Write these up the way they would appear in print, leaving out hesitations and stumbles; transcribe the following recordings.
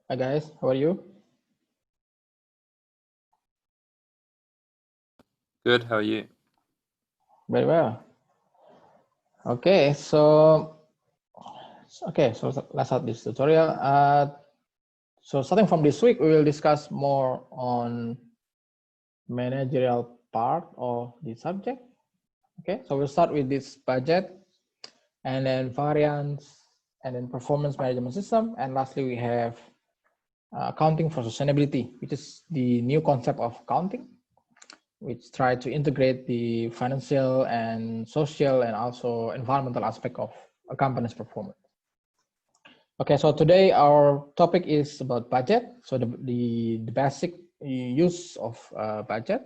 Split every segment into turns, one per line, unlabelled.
Hi guys, how are you?
Good, how are you?
Very well. Okay, so let's start this tutorial. So starting from this week, we will discuss more on managerial part of the subject. Okay, so we'll start with this budget, and then variance, and then performance management system, and lastly we have accounting for sustainability, which is the new concept of accounting, which try to integrate the financial and social and also environmental aspect of a company's performance. Okay, so today our topic is about budget. So the basic use of budget.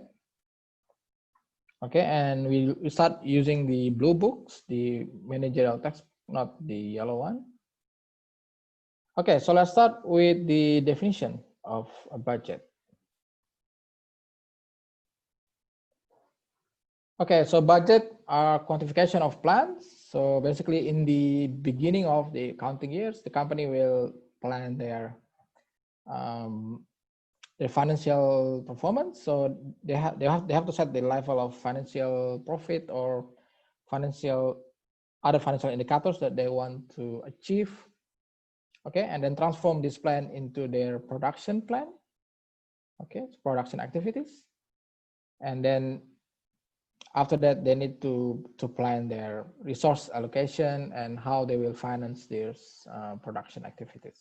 Okay, and we start using the blue books, the managerial text, not the yellow one. Okay, so let's start with the definition of a budget. Okay, so budget are quantification of plans. So basically in the beginning of the accounting years, the company will plan their financial performance. So they have to set the level of financial profit or other financial indicators that they want to achieve. Okay, and then transform this plan into their production plan. Okay, production activities. And then after that, they need to plan their resource allocation and how they will finance their production activities.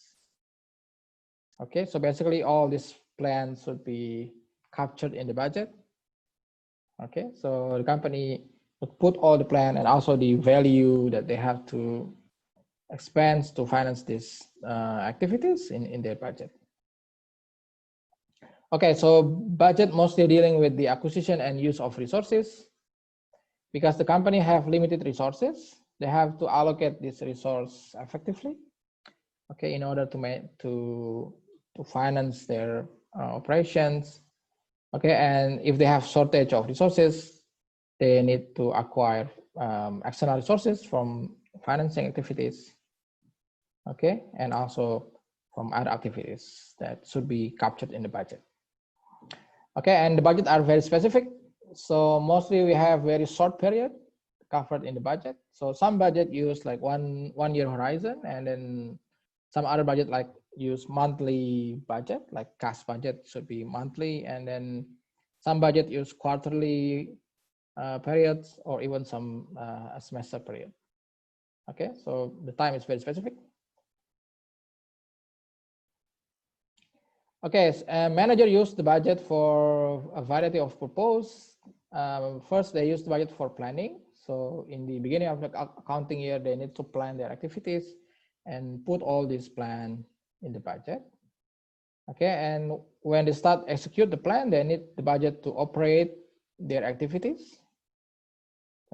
Okay, so basically all these plans should be captured in the budget. Okay, so the company would put all the plan and also the value that they have to expense to finance these activities in their budget. Okay, so budget mostly dealing with the acquisition and use of resources. Because the company have limited resources, they have to allocate this resource effectively. Okay, in order to finance their operations. Okay, and if they have shortage of resources, they need to acquire external resources from financing activities. Okay, and also from other activities that should be captured in the budget. Okay, and the budget are very specific. So mostly we have very short period covered in the budget. So some budget use like one year horizon, and then some other budget like use monthly budget, like cash budget should be monthly, and then some budget use quarterly periods or even some semester period. Okay, so the time is very specific. Okay, manager use the budget for a variety of purpose. First, they use the budget for planning. So in the beginning of the accounting year, they need to plan their activities and put all this plan in the budget. Okay, and when they start execute the plan, they need the budget to operate their activities.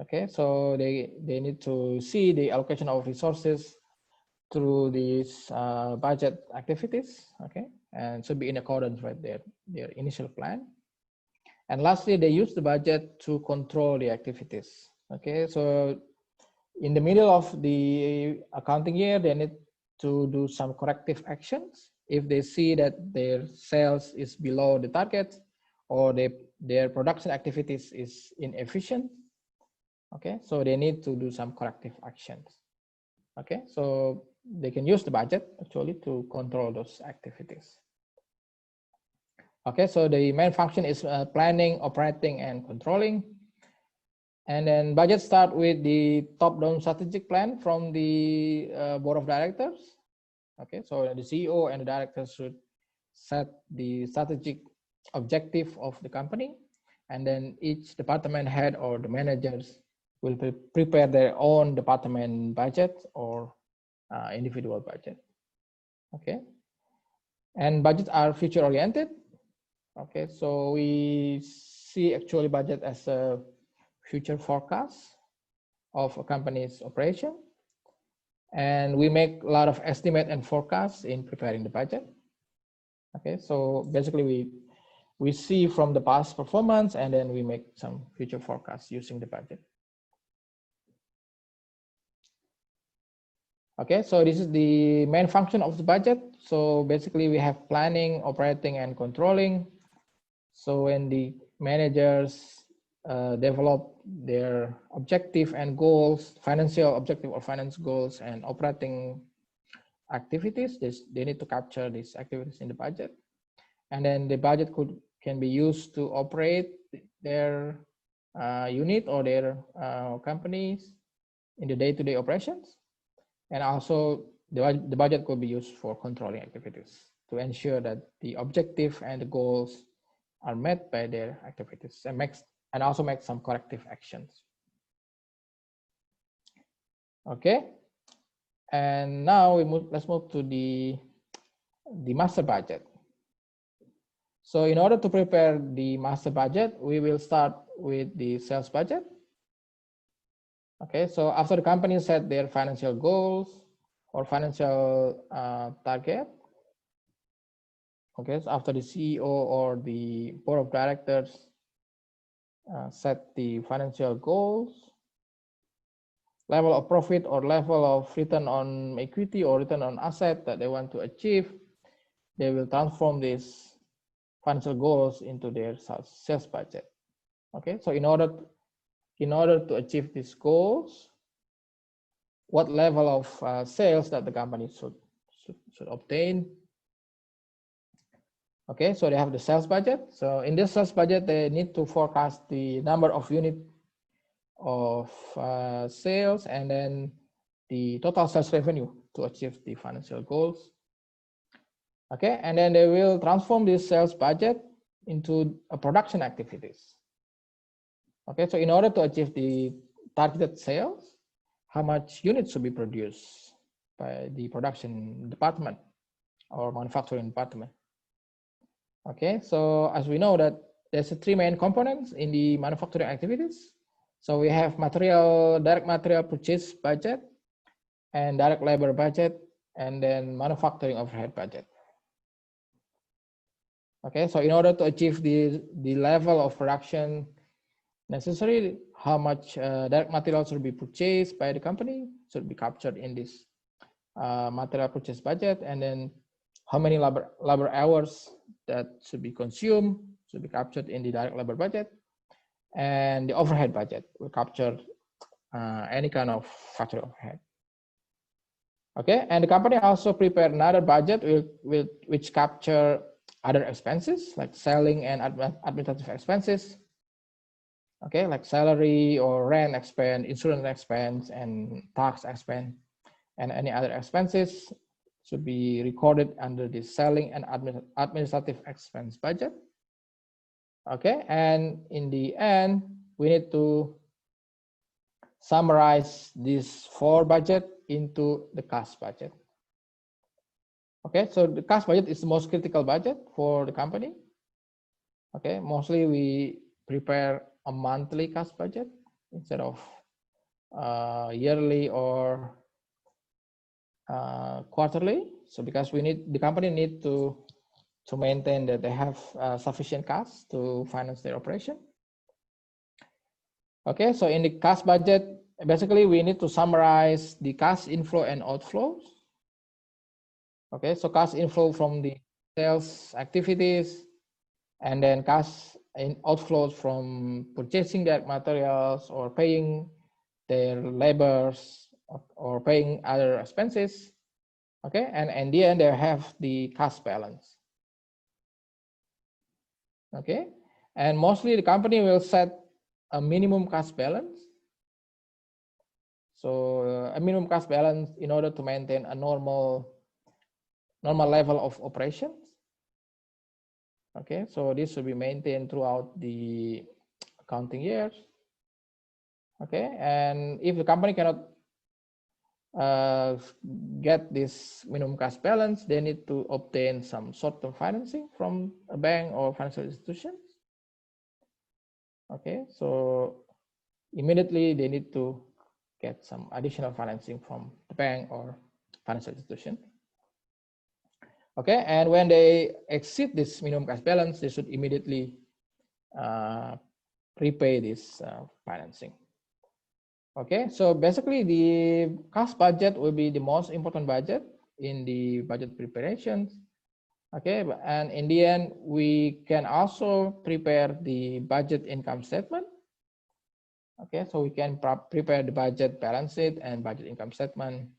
Okay, so they need to see the allocation of resources through these budget activities. Okay, and should be in accordance with their initial plan. And lastly, they use the budget to control the activities. Okay, so in the middle of the accounting year, they need to do some corrective actions if they see that their sales is below the target or their production activities is inefficient. Okay, so they need to do some corrective actions. Okay, so they can use the budget actually to control those activities. Okay, so the main function is planning, operating, and controlling. And then budget start with the top-down strategic plan from the board of directors. Okay, so the CEO and the directors should set the strategic objective of the company, and then each department head or the managers will prepare their own department budget or individual budget. Okay, and budgets are future oriented. Okay, so we see actually budget as a future forecast of a company's operation, and we make a lot of estimate and forecasts in preparing the budget. Okay, so basically we see from the past performance, and then we make some future forecasts using the budget. Okay, so this is the main function of the budget. So basically we have planning, operating, and controlling. So when the managers develop their objective and goals, financial objective or finance goals, and operating activities, they need to capture these activities in the budget. And then the budget can be used to operate their unit or their companies in the day-to-day operations. And also the budget could be used for controlling activities to ensure that the objective and the goals are met by their activities, and also make some corrective actions. Okay, and now let's move to the master budget. So in order to prepare the master budget, we will start with the sales budget. Okay, so after the company set their financial goals or financial target, okay, so after the CEO or the board of directors set the financial goals, level of profit or level of return on equity or return on asset that they want to achieve, they will transform these financial goals into their sales budget. Okay, so in order to achieve these goals, what level of sales that the company should obtain. Okay, so they have the sales budget. So in this sales budget, they need to forecast the number of units of sales and then the total sales revenue to achieve the financial goals. Okay, and then they will transform this sales budget into production activities. Okay, so in order to achieve the targeted sales, how much units should be produced by the production department or manufacturing department. Okay, so as we know that there's three main components in the manufacturing activities. So we have direct material purchase budget, and direct labor budget, and then manufacturing overhead budget. Okay, so in order to achieve the level of production necessary, how much direct material should be purchased by the company should be captured in this material purchase budget, and then how many labor hours that should be consumed should be captured in the direct labor budget, and the overhead budget will capture any kind of factory overhead. Okay, and the company also prepared another budget which capture other expenses like selling and administrative expenses. Okay, like salary or rent expense, insurance expense, and tax expense, and any other expenses should be recorded under the selling and administrative expense budget. Okay, and in the end, we need to summarize these four budget into the cash budget. Okay, so the cash budget is the most critical budget for the company. Okay, mostly we prepare a monthly cash budget instead of yearly or quarterly. So because the company need to maintain that they have sufficient cash to finance their operation. Okay, so in the cash budget, basically we need to summarize the cash inflow and outflows. Okay, so cash inflow from the sales activities, and then cash outflows from purchasing direct materials or paying their laborers or paying other expenses. Okay, and in the end they have the cash balance. Okay, and mostly the company will set a minimum cash balance. So a minimum cash balance in order to maintain a normal level of operations. Okay, so this should be maintained throughout the accounting years. Okay, and if the company cannot get this minimum cash balance, they need to obtain some short-term financing from a bank or financial institutions. Okay, so immediately they need to get some additional financing from the bank or financial institution. Okay, and when they exceed this minimum cash balance, they should immediately repay this financing. Okay, so basically the cost budget will be the most important budget in the budget preparations. Okay, and in the end, we can also prepare the budget income statement. Okay, so we can prepare the budget balance sheet and budget income statement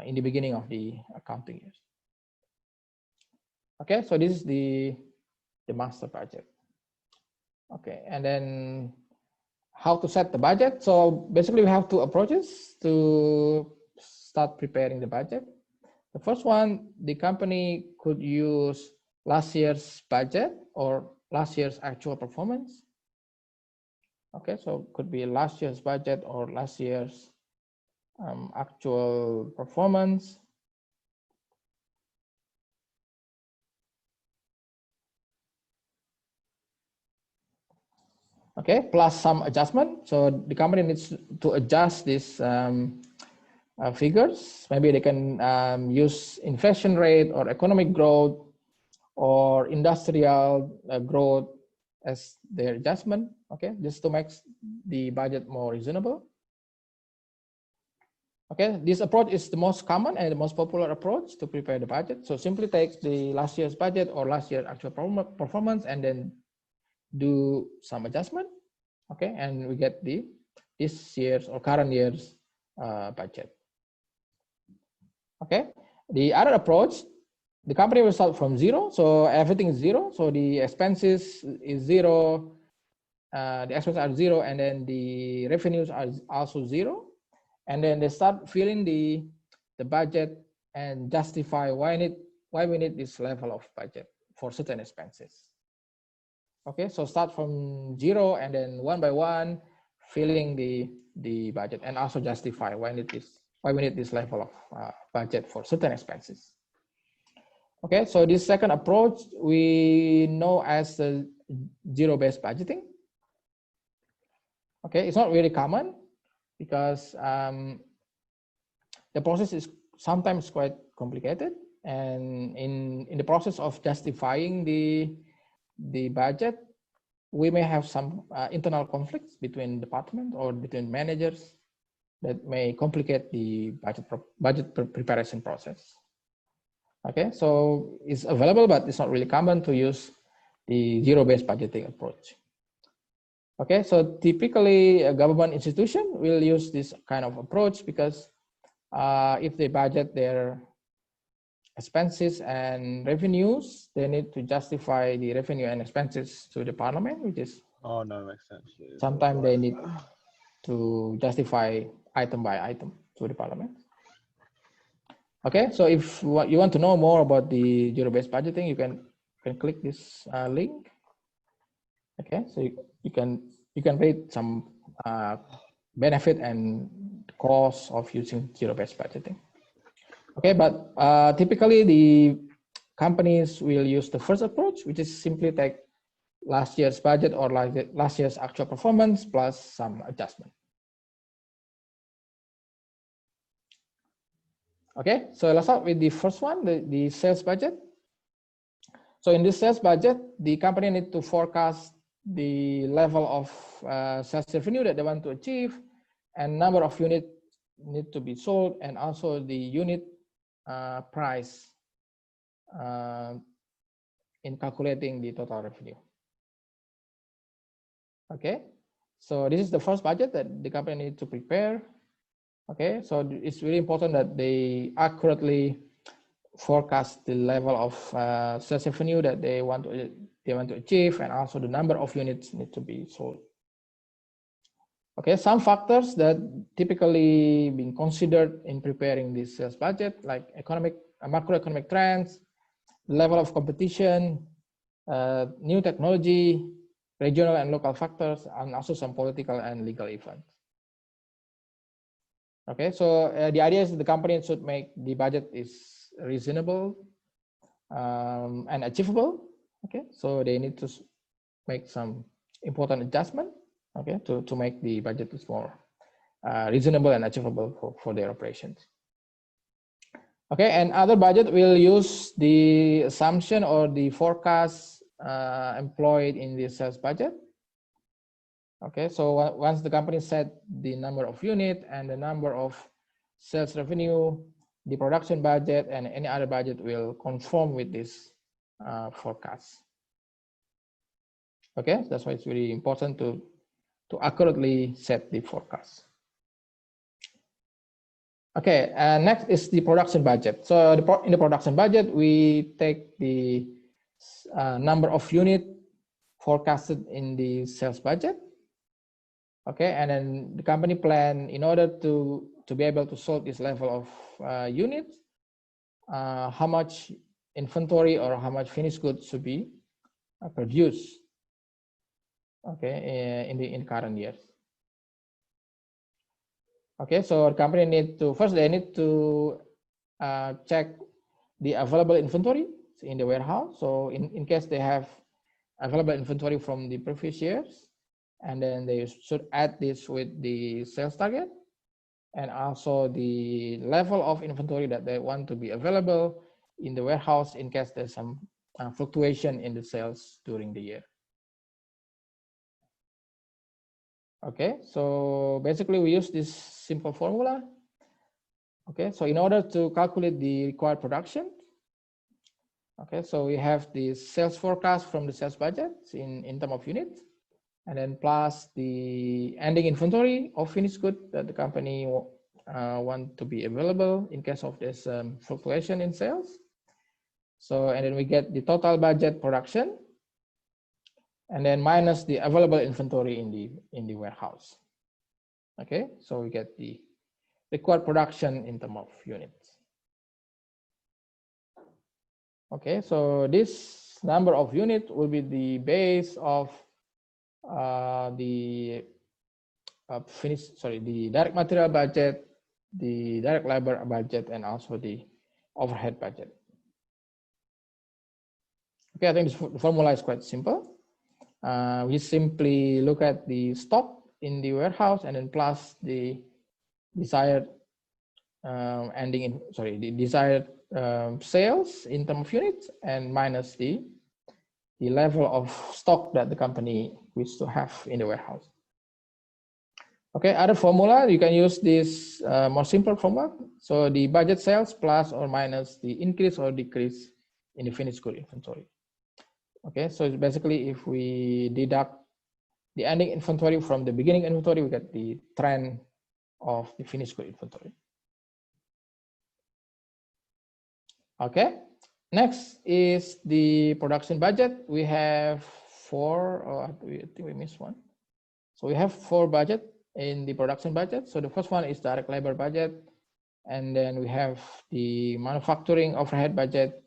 in the beginning of the accounting years. Okay, so this is the master budget. Okay, and then how to set the budget. So basically we have two approaches to start preparing the budget. The first one, the company could use last year's budget or last year's actual performance. Okay, so it could be last year's budget or last year's actual performance. Okay, plus some adjustment. So the company needs to adjust these figures. Maybe they can use inflation rate or economic growth or industrial growth as their adjustment. Okay, just to make the budget more reasonable. Okay, this approach is the most common and the most popular approach to prepare the budget. So simply take the last year's budget or last year's actual performance and then do some adjustment. Okay, and we get this year's or current year's budget. Okay, the other approach, the company will start from zero, so everything is zero. So the expenses is zero, the expenses are zero, and then the revenues are also zero. And then they start filling the budget and justify why we need this level of budget for certain expenses. Okay, so start from zero and then one by one filling the budget and also justify why we need this level of budget for certain expenses. Okay, so this second approach we know as the zero-based budgeting. Okay, it's not really common because the process is sometimes quite complicated, and in the process of justifying the budget, we may have some internal conflicts between departments or between managers that may complicate the budget preparation process. Okay, so it's available, but it's not really common to use the zero-based budgeting approach. Okay, so typically a government institution will use this kind of approach because if they budget their expenses and revenues, they need to justify the revenue and expenses to the parliament, which is
makes sense.
Sometimes they need to justify item by item to the parliament. Okay, so if you want to know more about the zero-based budgeting, you can click this link. Okay, so you can read some benefit and cost of using zero-based budgeting. Okay, but typically the companies will use the first approach, which is simply take last year's budget or last year's actual performance plus some adjustment. Okay, so let's start with the first one, the sales budget. So in this sales budget, the company need to forecast the level of sales revenue that they want to achieve, and number of units need to be sold, and also the unit price in calculating the total revenue. Okay, so this is the first budget that the company needs to prepare. Okay, so it's really important that they accurately forecast the level of sales revenue that they want to achieve, and also the number of units need to be sold. Okay, some factors that typically being considered in preparing this sales budget, like macroeconomic trends, level of competition, new technology, regional and local factors, and also some political and legal events. Okay, so the idea is the company should make the budget is reasonable and achievable. Okay, so they need to make some important adjustment. Okay, to make the budget is more reasonable and achievable for their operations. Okay, and other budget will use the assumption or the forecast employed in the sales budget. Okay, so once the company set the number of unit and the number of sales revenue, the production budget and any other budget will conform with this forecast. Okay, that's why it's really important to accurately set the forecast. Okay, next is the production budget. So in the production budget, we take the number of unit forecasted in the sales budget. Okay, and then the company plan in order to be able to solve this level of units, how much inventory or how much finished goods should be produced. Okay, in the current years. Okay, so the company need to first they need to check the available inventory in the warehouse. So in case they have available inventory from the previous years, and then they should add this with the sales target and also the level of inventory that they want to be available in the warehouse in case there's some fluctuation in the sales during the year. Okay, so basically we use this simple formula. Okay, so in order to calculate the required production, okay, so we have the sales forecast from the sales budget in terms of units, and then plus the ending inventory of finished good that the company want to be available in case of this fluctuation in sales. So, and then we get the total budget production, and then minus the available inventory in the warehouse. Okay, so we get the required production in terms of units. Okay, so this number of units will be the base of the direct material budget, the direct labor budget, and also the overhead budget. Okay, I think this formula is quite simple. We simply look at the stock in the warehouse and then plus the desired desired sales in terms of units and minus the level of stock that the company wishes to have in the warehouse. Okay, other formula, you can use this more simple formula. So the budget sales plus or minus the increase or decrease in the finished good inventory. Okay, so basically if we deduct the ending inventory from the beginning inventory, we get the trend of the finished good inventory. Okay, next is the production budget. We have four, I think we missed one. So we have 4 budget in the production budget. So the first one is direct labor budget, and then we have the manufacturing overhead budget,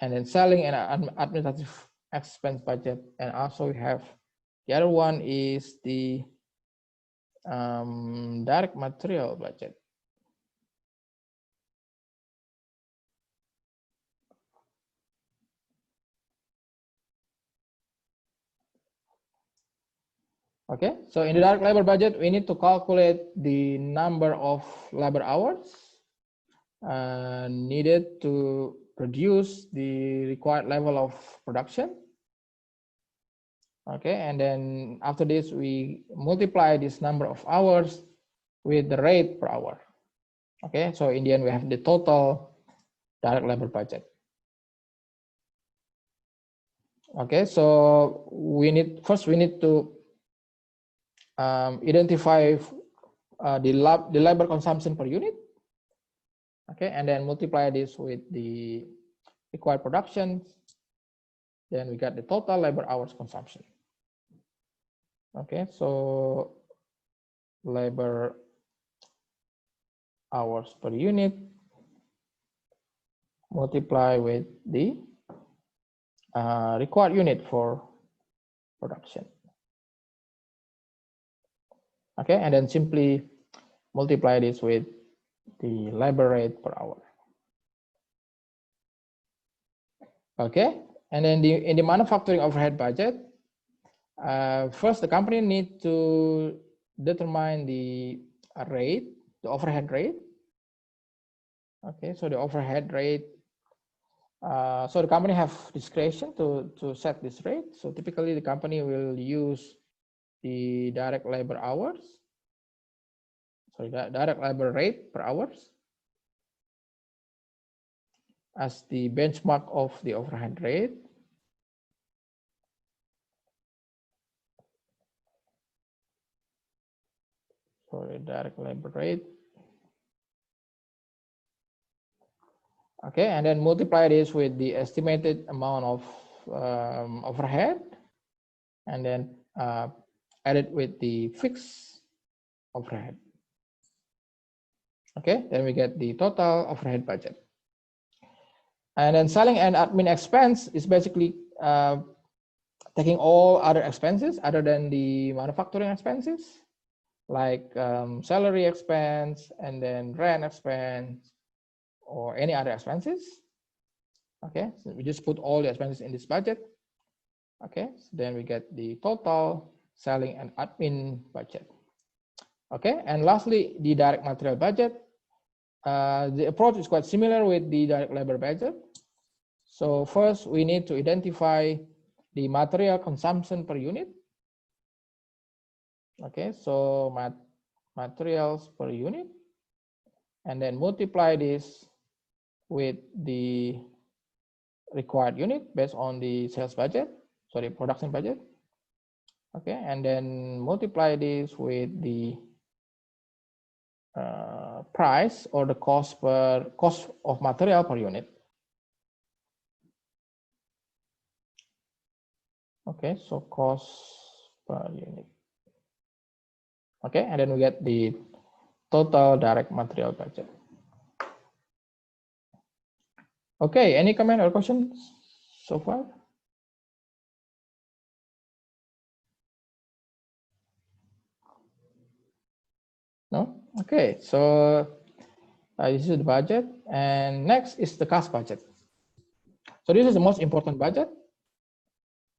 and then selling and administrative expense budget, and also we have the other one is the direct material budget. Okay, so in the direct labor budget, we need to calculate the number of labor hours needed to produce the required level of production. Okay, and then after this, we multiply this number of hours with the rate per hour. Okay, so in the end, we have the total direct labor budget. Okay, so we need to identify the labor consumption per unit. Okay, and then multiply this with the required production. Then we got the total labor hours consumption. Okay, so labor hours per unit multiply with the required unit for production. Okay, and then simply multiply this with the labor rate per hour. Okay, and then in the manufacturing overhead budget, first the company need to determine the rate, the overhead rate. Okay, so the overhead rate, so the company have discretion to set this rate. So typically the company will use the direct labor hours, sorry, direct labor rate per hours as the benchmark of the overhead rate. Sorry, direct labor rate. Okay, and then multiply this with the estimated amount of overhead, and then add it with the fixed overhead. Okay, then we get the total overhead budget. And then selling and admin expense is basically taking all other expenses other than the manufacturing expenses, like salary expense and then rent expense or any other expenses. Okay, so we just put all the expenses in this budget. Okay, so then we get the total selling and admin budget. Okay, and lastly, the direct material budget. The approach is quite similar with the direct labor budget. So first, we need to identify the material consumption per unit. Okay, so materials per unit, and then multiply this with the required unit based on the sales budget, sorry, production budget. Okay, and then multiply this with the price or the cost of material per unit. Okay, so cost per unit. Okay, and then we get the total direct material budget. Okay, any comment or questions so far? No? Okay, so this is the budget, and next is the cash budget. So this is the most important budget.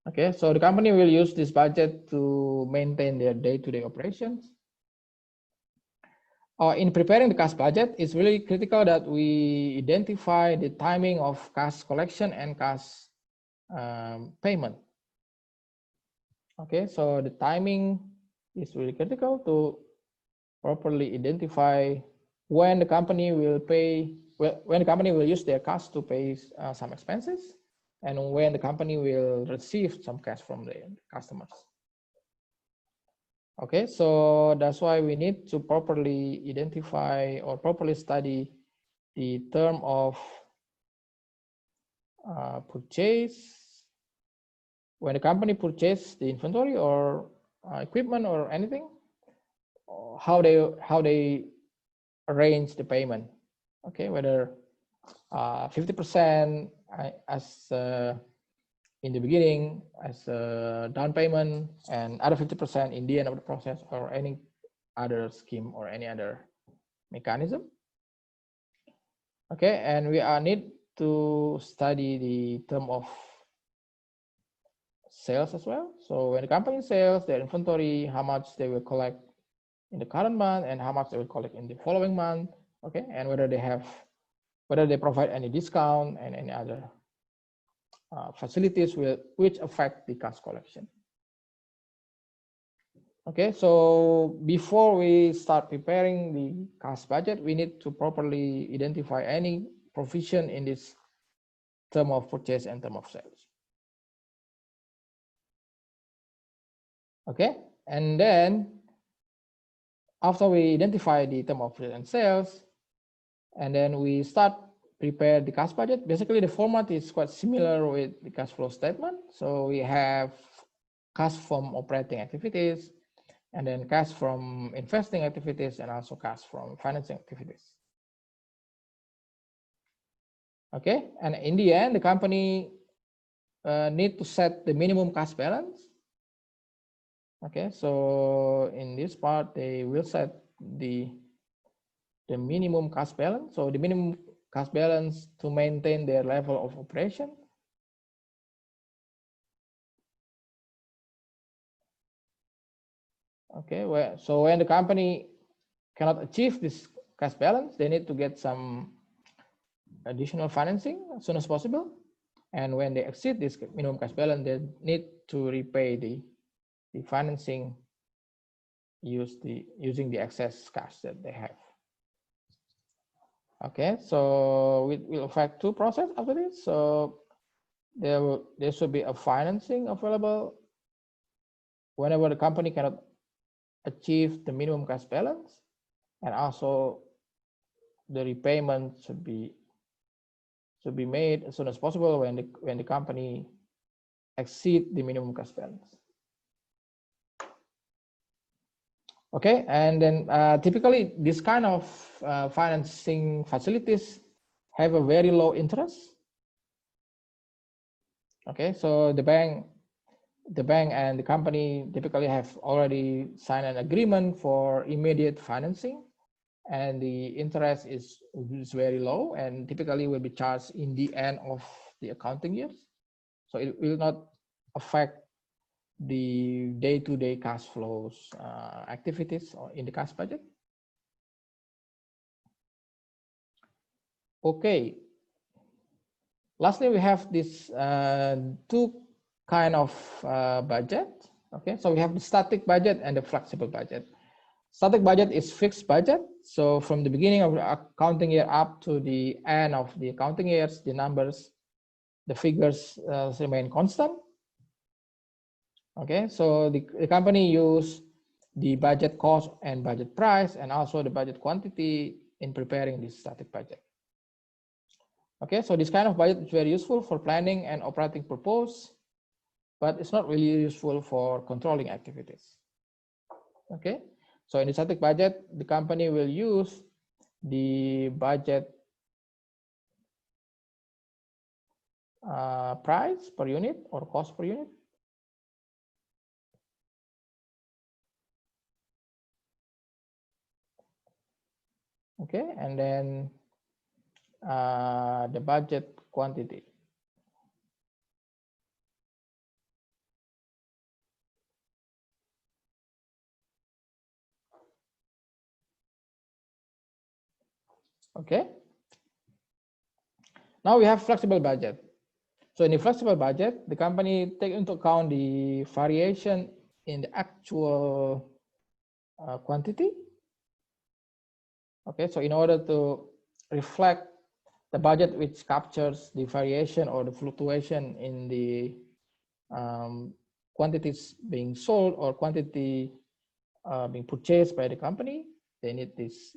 Okay, so the company will use this budget to maintain their day-to-day operations. In preparing the cash budget, it's really critical that we identify the timing of cash collection and cash payment. Okay, so the timing is really critical to properly identify when the company will pay, when the company will use their cash to pay some expenses, and when the company will receive some cash from the customers. Okay, so that's why we need to properly identify or properly study the term of purchase, when the company purchase the inventory or equipment or anything, how they arrange the payment. Okay, whether 50% as in the beginning as a down payment and other 50% in the end of the process, or any other scheme or any other mechanism. Okay, and we need to study the term of sales as well. So when the company sells their inventory, how much they will collect in the current month and how much they will collect in the following month. Okay, and whether they provide any discount and any other facilities which affect the cash collection. Okay, so before we start preparing the cash budget, we need to properly identify any provision in this term of purchase and term of sales. Okay, and then after we identify the term of purchase and sales, and then we start prepare the cash budget. Basically, the format is quite similar with the cash flow statement. So we have cash from operating activities, and then cash from investing activities, and also cash from financing activities. Okay, and in the end, the company need to set the minimum cash balance. Okay, so in this part, they will set the minimum cash balance. So the minimum cash balance to maintain their level of operation. Okay, so when the company cannot achieve this cash balance, they need to get some additional financing as soon as possible. And when they exceed this minimum cash balance, they need to repay the financing using the excess cash that they have. Okay, so we will affect two processes after this. So there should be a financing available whenever the company cannot achieve the minimum cash balance, and also the repayment should be made as soon as possible when the company exceed the minimum cash balance. Okay, and then typically this kind of financing facilities have a very low interest. Okay, so the bank and the company typically have already signed an agreement for immediate financing, and the interest is very low and typically will be charged in the end of the accounting years. So it will not affect the day-to-day cash flows activities or in the cash budget. Okay. Lastly, we have this two kind of budget. Okay, so we have the static budget and the flexible budget. Static budget is fixed budget. So from the beginning of the accounting year up to the end of the accounting years, the numbers, the figures remain constant. Okay, so the company use the budget cost and budget price and also the budget quantity in preparing this static budget. Okay, so this kind of budget is very useful for planning and operating purpose, but it's not really useful for controlling activities. Okay, so in the static budget, the company will use the budget price per unit or cost per unit. Okay, and then the budget quantity. Okay. Now we have flexible budget. So in the flexible budget, the company take into account the variation in the actual quantity. Okay, so in order to reflect the budget which captures the variation or the fluctuation in the quantities being sold or quantity being purchased by the company, they need this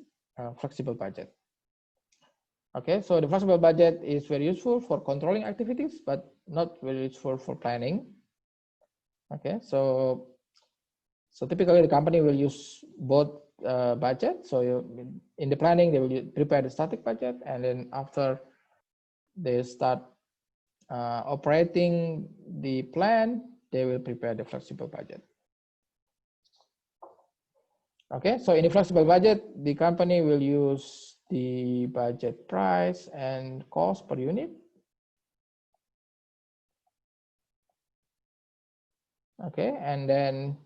flexible budget. Okay, so the flexible budget is very useful for controlling activities, but not very useful for planning. Okay, so typically the company will use both budget. So in the planning, they will prepare the static budget, and then after they start operating the plan, they will prepare the flexible budget. Okay, so in the flexible budget, the company will use the budget price and cost per unit. Okay, and then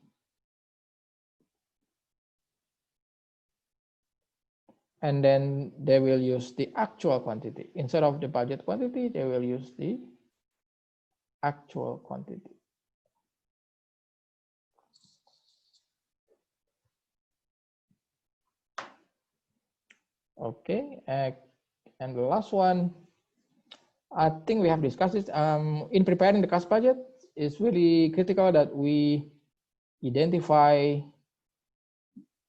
they will use the actual quantity. Instead of the budget quantity, they will use the actual quantity. Okay, and the last one, I think we have discussed it. In preparing the cash budget, it's really critical that we identify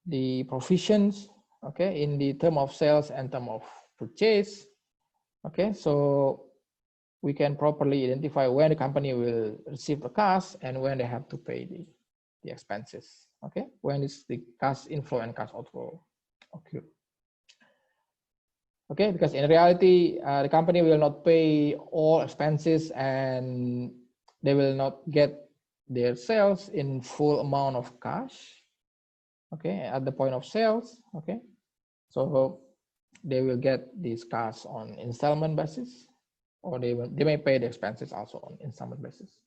the provisions, okay, in the term of sales and term of purchase. Okay, so we can properly identify when the company will receive the cash and when they have to pay the expenses. Okay, when is the cash inflow and cash outflow occur. Okay, because in reality, the company will not pay all expenses and they will not get their sales in full amount of cash. Okay, at the point of sales. Okay, so they will get this cash on installment basis, or they may pay the expenses also on installment basis.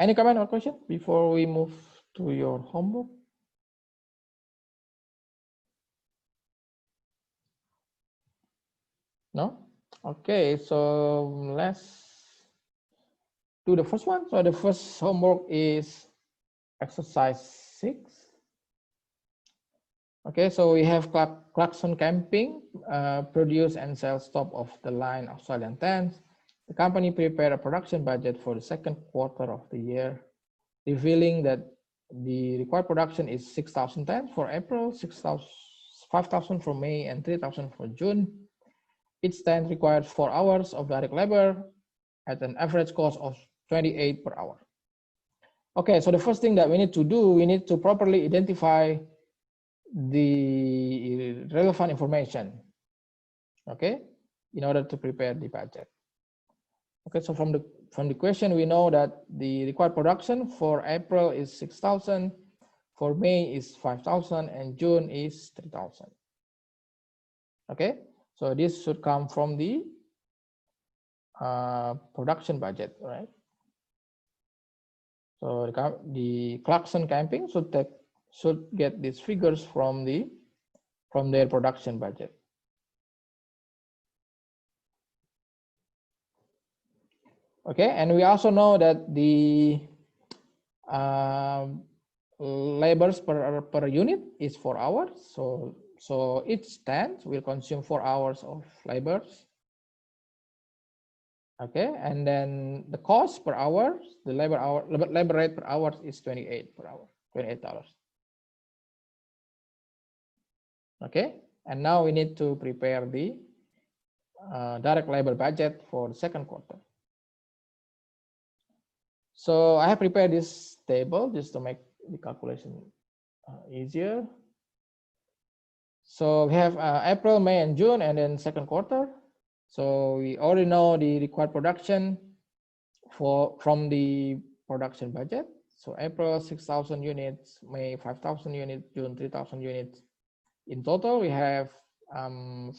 Any comment or question before we move to your homework? No? Okay, so let's do the first one. So the first homework is exercise 6. Okay, so we have Clarkson Camping, produce and sell stop of the line Australian tents. The company prepared a production budget for the second quarter of the year, revealing that the required production is 6,000 tents for April, 5,000 for May, and 3,000 for June. Each tent requires 4 hours of direct labor at an average cost of 28 per hour. Okay, so the first thing that we need to do, we need to properly identify the relevant information, okay, in order to prepare the budget. Okay, so from the question, we know that the required production for April is 6,000, for May is 5,000, and June is 3,000. Okay, so this should come from the production budget, right? So the Clarkson Camping should get these figures from their production budget. Okay, and we also know that the labors per unit is 4 hours. So each tent will consume 4 hours of labors. Okay, and then the cost per hour, the labor rate per hour is 28 per hour, $28. Okay, and now we need to prepare the direct labor budget for the second quarter. So I have prepared this table just to make the calculation easier. So we have April, May, and June, and then second quarter. So we already know the required production from the production budget. So April 6,000 units, May 5,000 units, June 3,000 units. In total, we have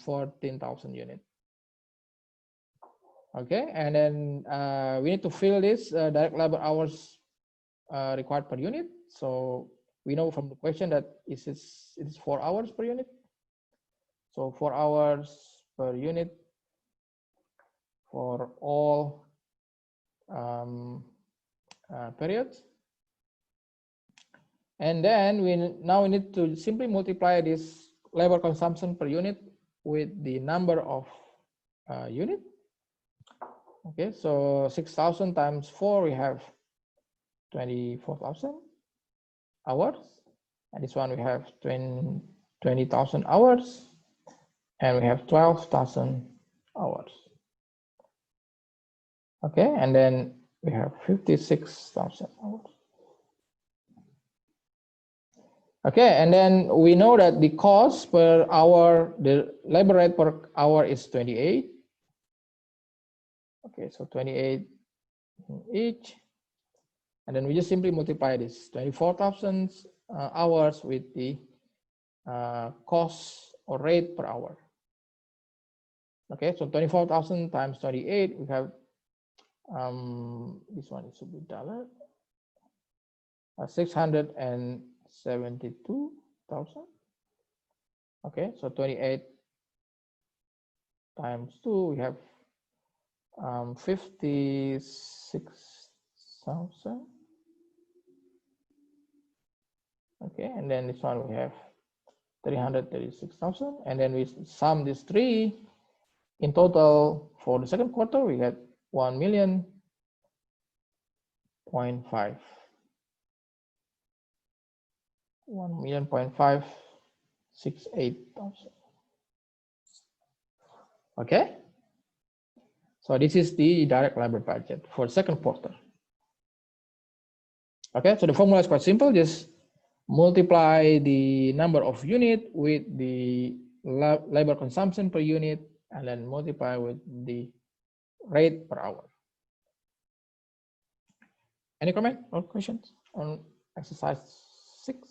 14,000 units. Okay, and then we need to fill this direct labor hours required per unit. So we know from the question that it is 4 hours per unit. So 4 hours per unit for all periods. And then we need to simply multiply this labor consumption per unit with the number of unit. Okay, so 6,000 times 4, we have 24,000 hours. And this one we have 20,000 hours. And we have 12,000 hours. Okay, and then we have 56,000 hours. Okay, and then we know that the cost per hour, the labor rate per hour is 28. Okay, so 28 each. And then we just simply multiply this 24,000 hours with the cost or rate per hour. Okay, so 24,000 times 28, we have this one should be dollar, 672,000. Okay, so 28 times 2, we have 56,000. Okay, and then this one we have 336,000, and then we sum these three. In total, for the second quarter, we get 1,000,000.5. 1,000,000.568,000. Okay. So this is the direct labor budget for second quarter. Okay, so the formula is quite simple. Just multiply the number of unit with the labor consumption per unit, and then multiply with the rate per hour. Any comment or questions on exercise 6?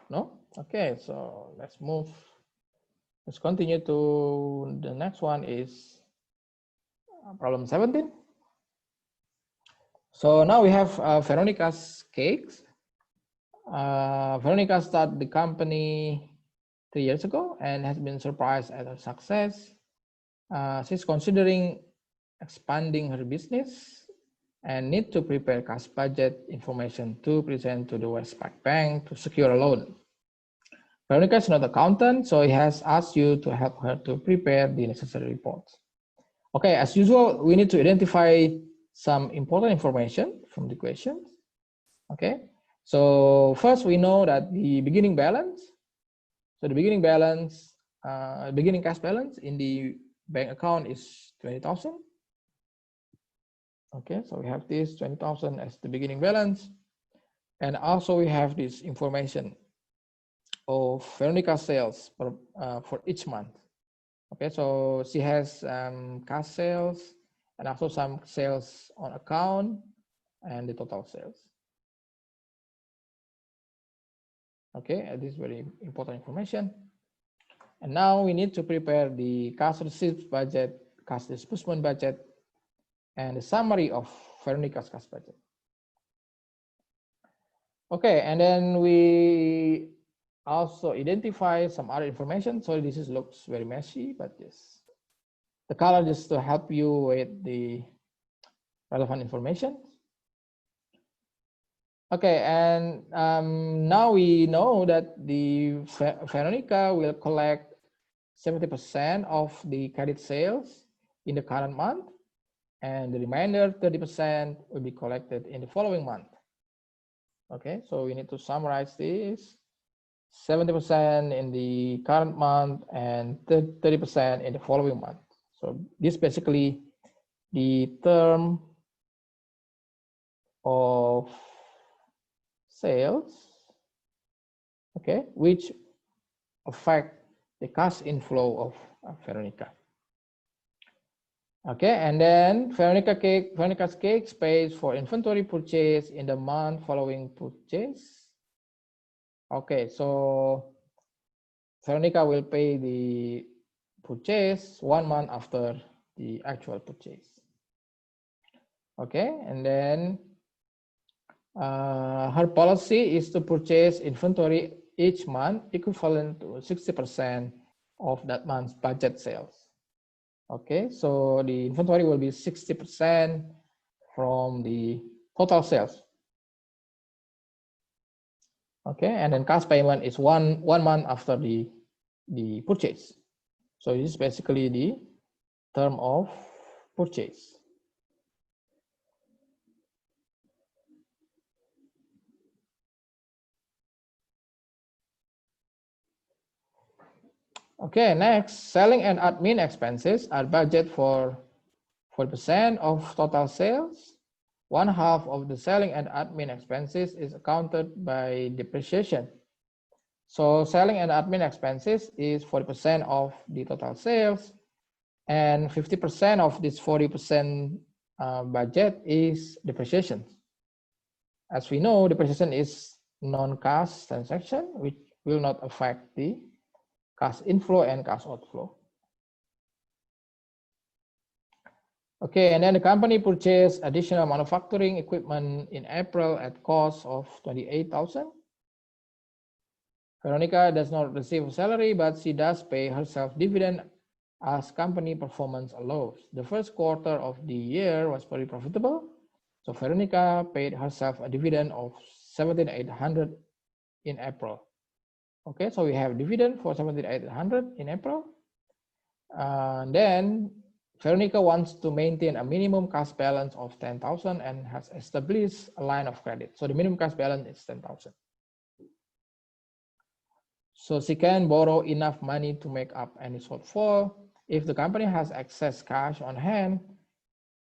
No? Okay, so let's move. Let's continue to the next one is problem 17. So now we have Veronica's cakes. Veronica started the company 3 years ago and has been surprised at her success. She's considering expanding her business and need to prepare cash budget information to present to the Westpac Bank to secure a loan. Veronica is not an accountant, so he has asked you to help her to prepare the necessary reports. Okay, as usual, we need to identify some important information from the questions. Okay, so first we know that the beginning balance. So the beginning balance, beginning cash balance in the bank account is 20,000. Okay, so we have this 20,000 as the beginning balance. And also we have this information of Veronica sales for each month. Okay, so she has cash sales and also some sales on account and the total sales. Okay, this is very important information. And now we need to prepare the cash receipts budget, cash disbursement budget, and the summary of Veronica's cash budget. Okay, and then we also identify some other information. So this looks very messy, but yes, the color just to help you with the relevant information. Okay, and now we know that the Veronica will collect 70% of the credit sales in the current month, and the remainder 30% will be collected in the following month. Okay, so we need to summarize this: 70% in the current month and 30% in the following month. So this basically the term of sales, okay, which affect the cash inflow of Veronica. Okay, and then Veronica's cakes pays for inventory purchase in the month following purchase. Okay, so Veronica will pay the purchase 1 month after the actual purchase. Okay, and then her policy is to purchase inventory each month equivalent to 60% of that month's budget sales. Okay, so the inventory will be 60% from the total sales. Okay, and then cash payment is one month after the purchase. So this is basically the term of purchase. Okay, next, selling and admin expenses are budgeted for 40% of total sales. 1/2 of the selling and admin expenses is accounted by depreciation. So selling and admin expenses is 40% of the total sales, and 50% of this 40% budget is depreciation. As we know, depreciation is non-cash transaction, which will not affect the cash inflow and cash outflow. Okay, and then the company purchased additional manufacturing equipment in April at cost of 28,000. Veronica does not receive a salary, but she does pay herself dividend as company performance allows. The first quarter of the year was very profitable, so Veronica paid herself a dividend of 17,800 in April. Okay, so we have dividend for 17,800 in April. Then Veronica wants to maintain a minimum cash balance of 10,000 and has established a line of credit. So the minimum cash balance is 10,000. So she can borrow enough money to make up any shortfall if the company has excess cash on hand,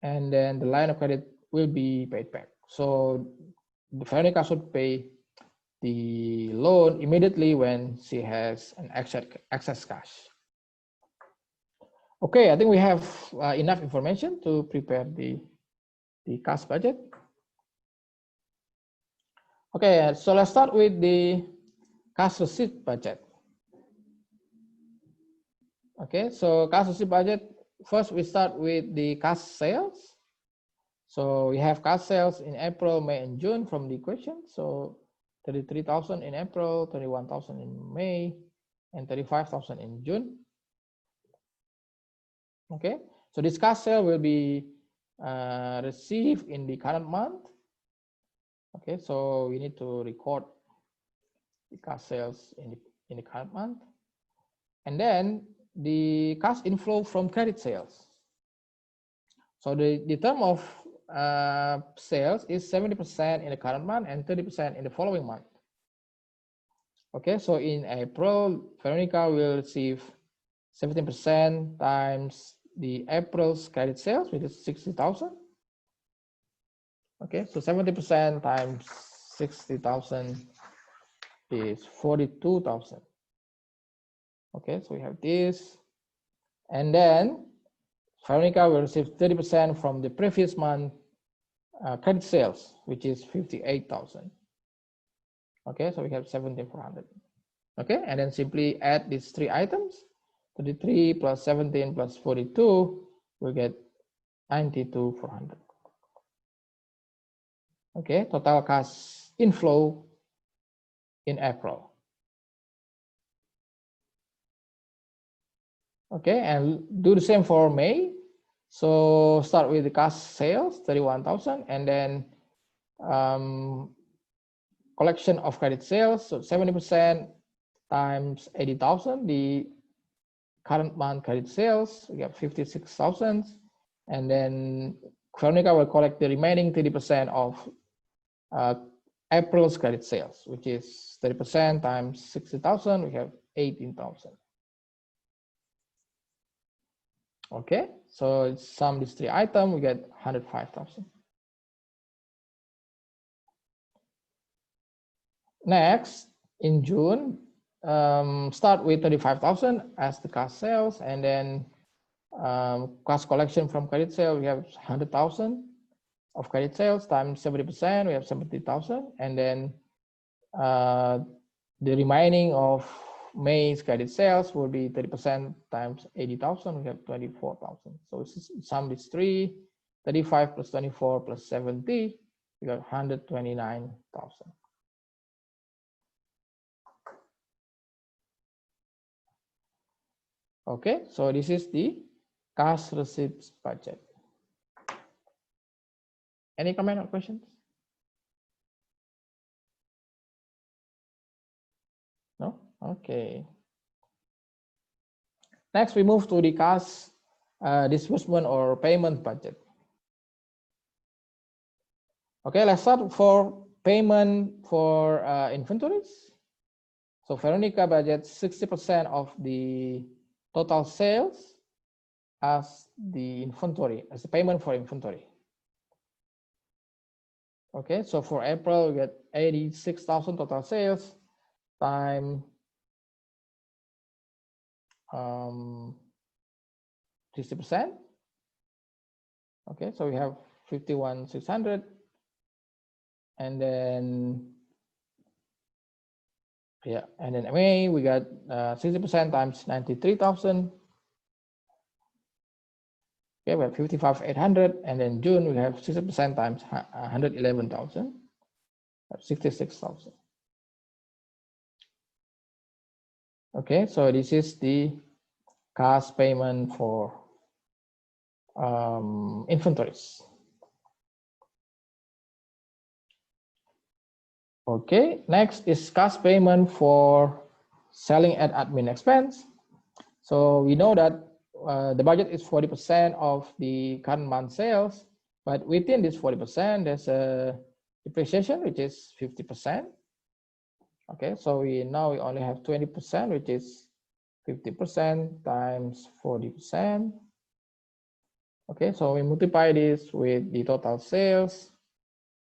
and then the line of credit will be paid back. So Veronica should pay the loan immediately when she has an excess cash. Okay, I think we have enough information to prepare the cash budget. Okay, so let's start with the cash receipt budget. Okay, so cash receipt budget, first we start with the cash sales. So we have cash sales in April, May, and June from the equation. So 33,000 in April, 31,000 in May, and 35,000 in June. Okay, so this cash sale will be received in the current month. Okay, so we need to record the cash sales in the current month. And then the cash inflow from credit sales. So the term of sales is 70% in the current month and 30% in the following month. Okay, so in April, Veronica will receive 17% times the April's credit sales, which is 60,000. Okay, so 70% times 60,000 is 42,000. Okay, so we have this. And then Veronica will receive 30% from the previous month credit sales, which is 58,000. Okay, so we have 17,400. Okay, and then simply add these three items. 33 plus 17 plus 42 will get 92,400. Okay, total cash inflow in April. Okay, and do the same for May. So start with the cash sales, 31,000, and then collection of credit sales, so 70% times 80,000, the current month credit sales, we have 56,000, and then Veronica will collect the remaining 30% of April's credit sales, which is 30% times 60,000, we have 18,000. Okay, so sum these three items, we get 105,000. Next, in June, start with 35,000 as the cash sales, and then cash collection from credit sale, we have 100,000 of credit sales times 70%, we have 70,000, and then the remaining of May's credit sales will be 30% times 80,000, we have 24,000. So sum these three, 35 plus 24 plus 70, we got 129,000. Okay, so this is the cash receipts budget. Any comment or questions? No? Okay. Next, we move to the cash disbursement or payment budget. Okay, let's start for payment for inventories. So Veronica budgets 60% of the total sales as the inventory, as the payment for inventory. Okay, so for April, we get 86,000 total sales time 60%. Okay, so we have 51,600, and then and then May we got 60% times 93,000. Okay, we have 55,800, and then June we have 60% times 111,000, 66,000. Okay, so this is the cash payment for inventories. Okay, next is cash payment for selling and admin expense. So we know that the budget is 40% of the current month sales, but within this 40%, there's a depreciation, which is 50%. Okay, so we only have 20%, which is 50% times 40%. Okay, so we multiply this with the total sales,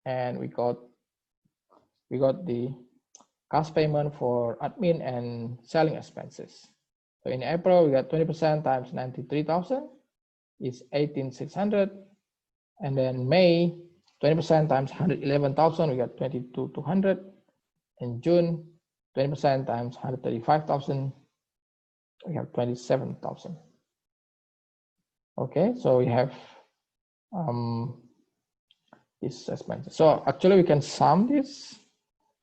and we got the cash payment for admin and selling expenses. So in April, we got 20% times 93,000 is 18,600, and then May 20% times 111,000, we got 22,200. In June, 20% times 135,000, we have 27,000. Okay, so we have this expenses. So actually we can sum this.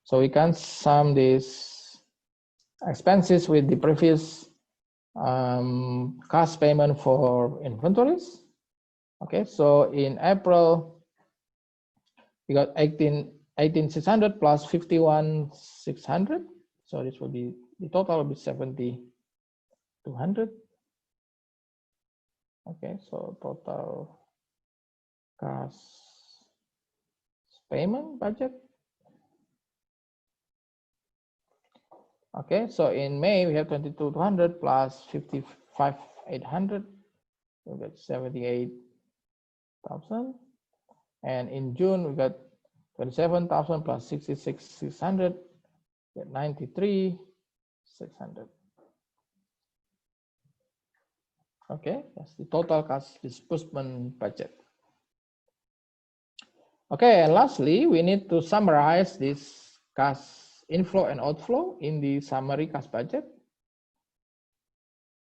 So we can sum this expenses with the previous cash payment for inventories. Okay, so in April, we got 18,600 plus 51,600. So this will be, the total will be 70,200. Okay, so total cash payment budget. Okay, so in May we have 22,200 plus 55,800. We got 78,000. And in June we got 27,000 plus 66,600. Get 93,600. Okay, that's the total cash disbursement budget. Okay, and lastly, we need to summarize this cash inflow and outflow in the summary cash budget.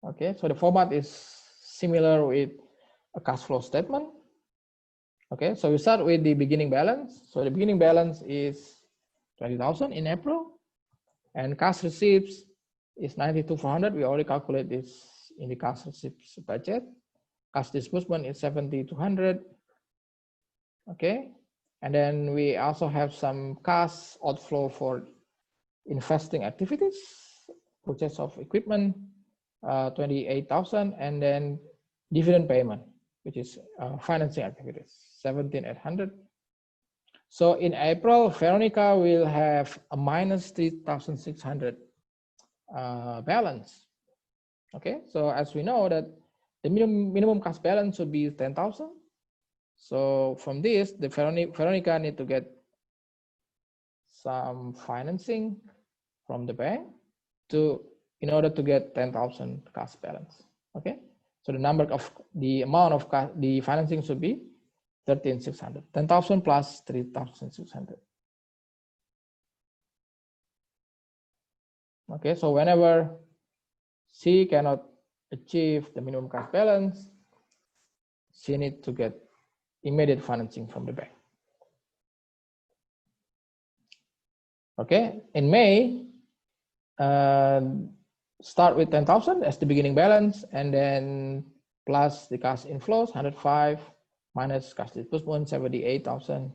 Okay, so the format is similar with a cash flow statement. Okay, so we start with the beginning balance. So the beginning balance is 20,000 in April, and cash receipts is 92,400. We already calculate this in the cash receipts budget. Cash disbursement is 70,200. Okay, and then we also have some cash outflow for investing activities, purchase of equipment, 28,000, and then dividend payment, which is financing activities, 17,800. So in April, Veronica will have a minus 3,600 balance. Okay, so as we know that the minimum cash balance should be 10,000. So from this, the Veronica need to get some financing from the bank in order to get 10,000 cash balance. Okay, so the amount of the financing should be 13,600. 10,000 plus 3,600. Okay, so whenever she cannot achieve the minimum cash balance, she needs to get immediate financing from the bank. Okay, in May, start with 10,000 as the beginning balance, and then plus the cash inflows 105 minus cash disbursement 78,000,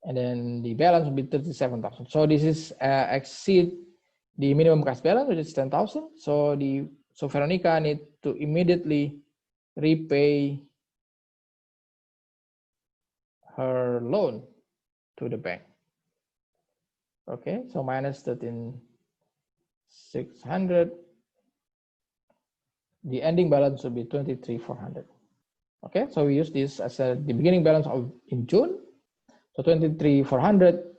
and then the balance will be 37,000. So this is exceed the minimum cash balance, which is 10,000. So Veronica need to immediately repay her loan to the bank. Okay, so minus 13,600. The ending balance will be 23,400. Okay, so we use this as the beginning balance in June. So 23,400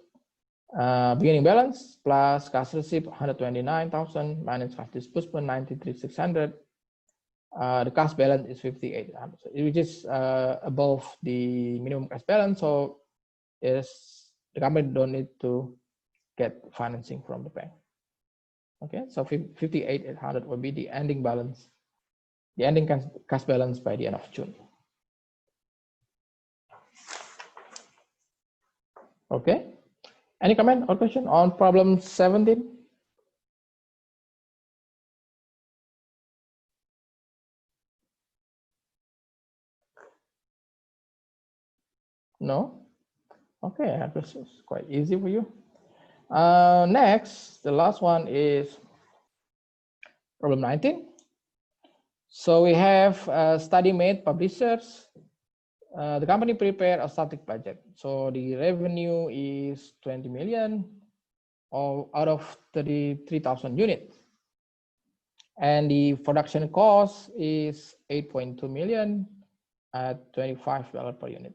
beginning balance plus cash receipt 129,000 minus cash disbursement 93,600. The cash balance is 58,800, which is above the minimum cash balance. So the company don't need to get financing from the bank. Okay, so 58,800 will be the ending balance, the ending cash balance by the end of June. Okay, any comment or question on problem 17? No? Okay, this is quite easy for you. Next, the last one is problem 19. So we have study made publishers. The company prepared a static budget. So the revenue is 20 million out of 33,000 units. And the production cost is 8.2 million at $25 per unit.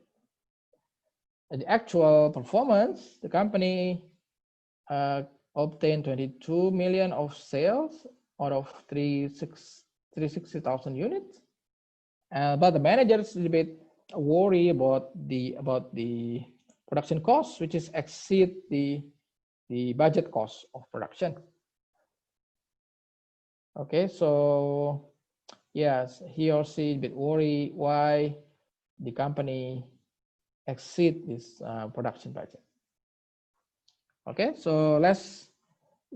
The actual performance, the company obtained 22 million of sales out of 360,000 units. But the managers a little bit worry about the production costs, which is exceed the budget cost of production. Okay, so yes, he or she a bit worry why the company exceed this production budget. Okay, so let's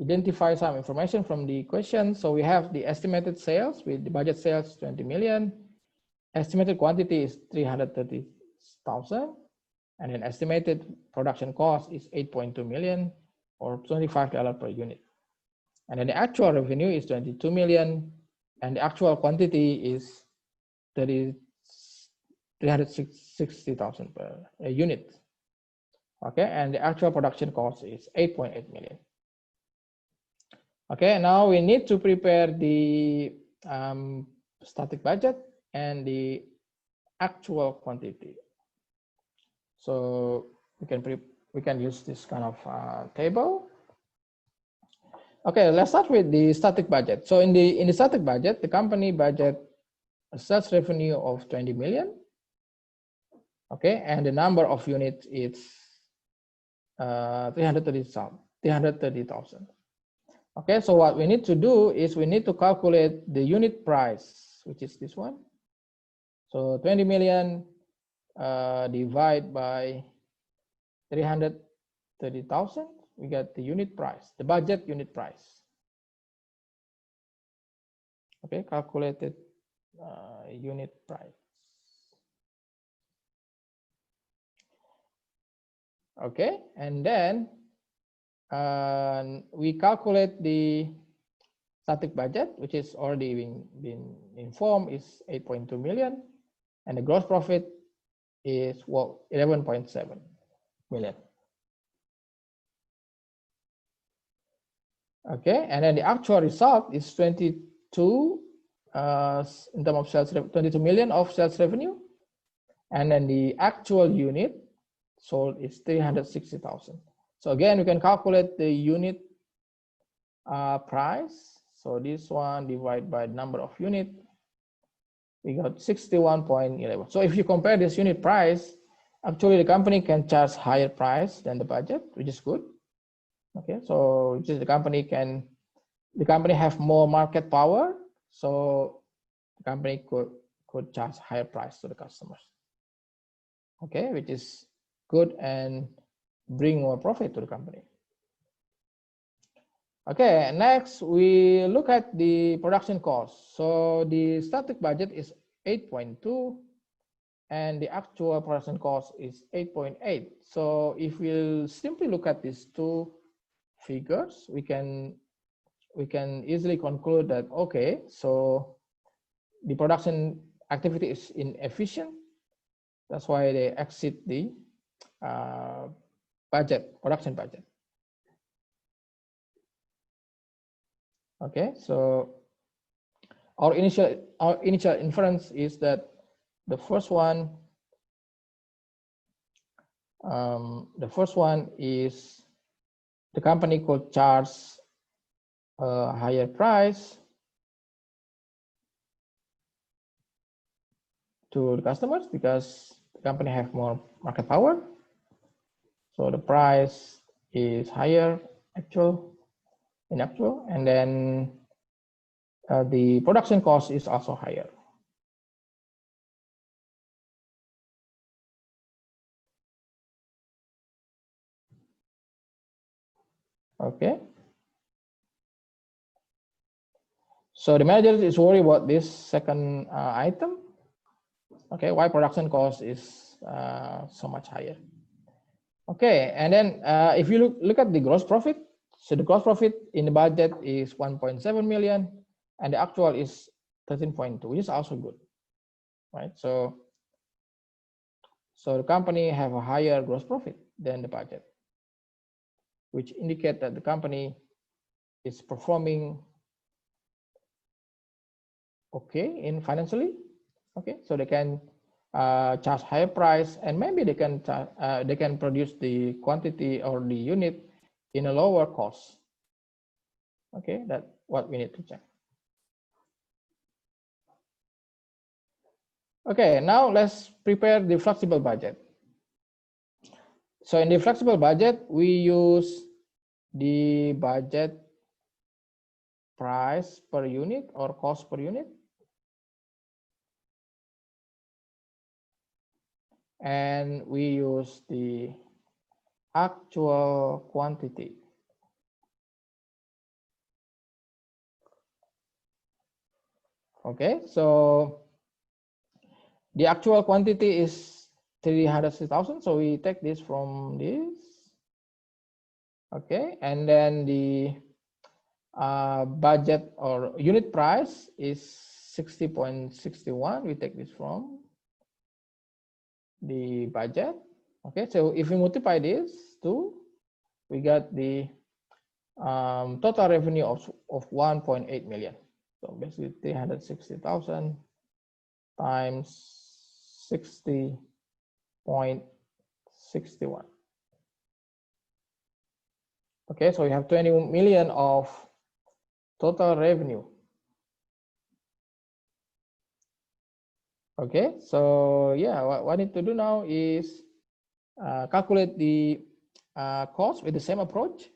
identify some information from the question. So we have the estimated sales with the budget sales 20 million, estimated quantity is 330,000, and then estimated production cost is 8.2 million or $25 per unit. And then the actual revenue is 22 million, and the actual quantity is 360,000 per unit. Okay, and the actual production cost is 8.8 million. Okay, now we need to prepare the static budget and the actual quantity. So we can use this kind of table. Okay, let's start with the static budget. So in the static budget, the company budget a sales revenue of 20 million. Okay, and the number of units is 330,000. Okay, so what we need to do is we need to calculate the unit price, which is this one. So 20 million divide by 330,000, we get the unit price, the budget unit price. Okay, calculated unit price. Okay, and then we calculate the static budget, which is already been informed, is 8.2 million, and the gross profit is 11.7 million. Okay, and then the actual result is 22 in terms of sales, 22 million of sales revenue, and then the actual unit sold is 360,000. So again, we can calculate the unit price. So this one divided by the number of unit, we got 61.11. So if you compare this unit price, actually the company can charge higher price than the budget, which is good. Okay, so just the company have more market power, so the company could charge higher price to the customers. Okay, which is good and bring more profit to the company. Okay, next we look at the production cost. So the static budget is 8.2 and the actual production cost is 8.8. So if we simply look at these two figures, we can easily conclude that, okay, so the production activity is inefficient. That's why they exceed the production budget. Okay, so our initial inference is that the first one is the company could charge a higher price to the customers because the company have more market power. So the price is higher in actual, and then the production cost is also higher. Okay. So the manager is worried about this second item. Okay, why production cost is so much higher. Okay, and then if you look at the gross profit, so the gross profit in the budget is 1.7 million, and the actual is 13.2, which is also good, right? So the company have a higher gross profit than the budget, which indicate that the company is performing okay in financially. Okay, so they can charge higher price, and maybe they can produce the quantity or the unit in a lower cost. Okay, that's what we need to check. Okay, now let's prepare the flexible budget. So in the flexible budget, we use the budget price per unit or cost per unit. And we use the actual quantity. Okay, so the actual quantity is 360,000. So we take this from this. Okay, and then the budget or unit price is 60.61. We take this from the budget. Okay, so if we multiply this two, we got the total revenue of 1.8 million. So basically 360,000 times 60.61. Okay, so we have 20 million of total revenue. Okay, so yeah, what I need to do now is calculate the cost with the same approach.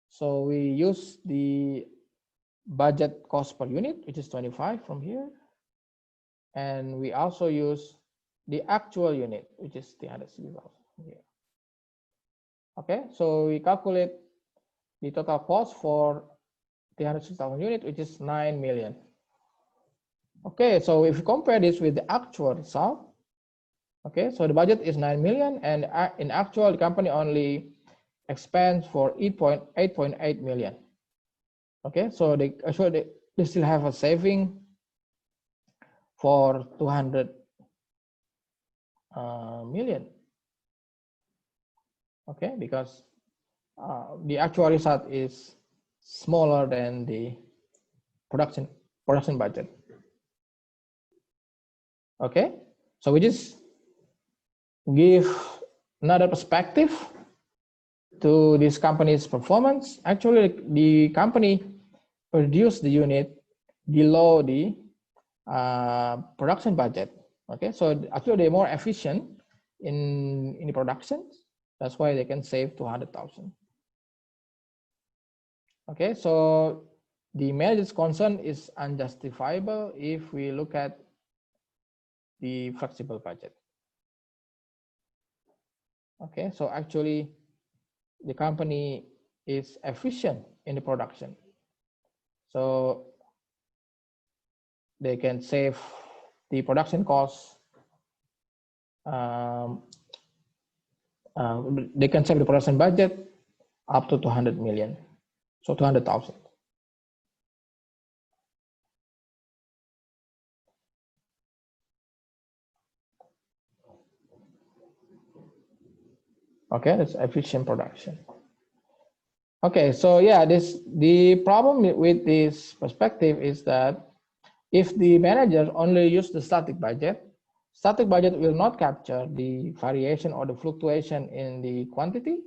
So we use the budget cost per unit, which is 25 from here. And we also use the actual unit, which is 360,000 here. Okay, so we calculate the total cost for 360,000 unit, which is 9 million. Okay, so if you compare this with the actual result, okay, so the budget is 9 million, and in actual, the company only expands for 8.8 million. Okay, so they still have a saving for 200 million. Okay, because the actual result is smaller than the production budget. Okay, so we just give another perspective to this company's performance. Actually, the company produced the unit below the production budget. Okay, so actually they're more efficient in the production. That's why they can save 200,000. Okay, so the manager's concern is unjustifiable if we look at the flexible budget. Okay, so actually the company is efficient in the production. So they can save the production costs. They can save the production budget up to 200 million. So 200,000. Okay, that's efficient production. Okay, so yeah, the problem with this perspective is that if the manager only use the static budget will not capture the variation or the fluctuation in the quantity.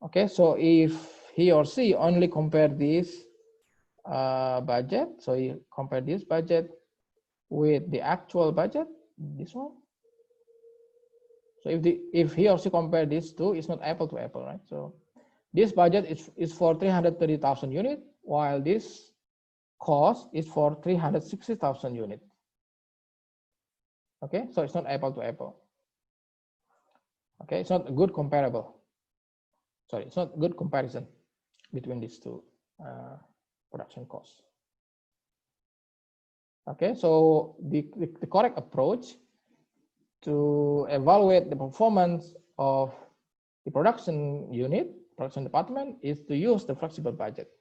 Okay, so if he or she only compare this budget, so you compare this budget with the actual budget, this one. So if he or she compare these two, it's not apple to apple, right? So this budget is for 330,000 units, while this cost is for 360,000 units. Okay, so it's not apple to apple. Okay, it's not a good comparable. Sorry, it's not good comparison between these two production costs. Okay, so the correct approach to evaluate the performance of the production unit, production department, is to use the flexible budget.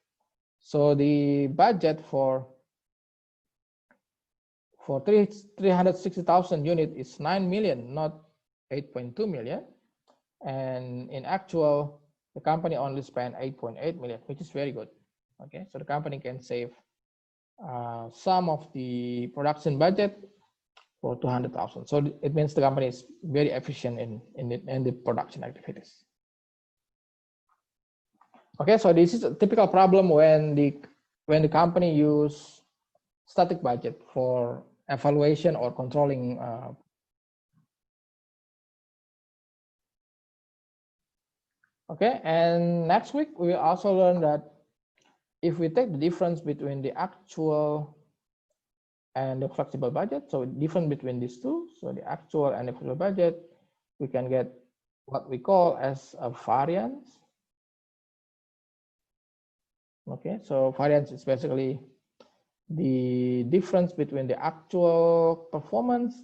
So the budget for 360,000 units is 9 million, not 8.2 million. And in actual, the company only spent 8.8 million, which is very good. Okay, so the company can save some of the production budget for 200,000. So it means the company is very efficient in the production activities. Okay, so this is a typical problem when the company use static budget for evaluation or controlling. Okay, and next week we will also learn that if we take the difference between the actual and the flexible budget, so difference between these two, so the actual and the flexible budget, we can get what we call as a variance. Okay, so variance is basically the difference between the actual performance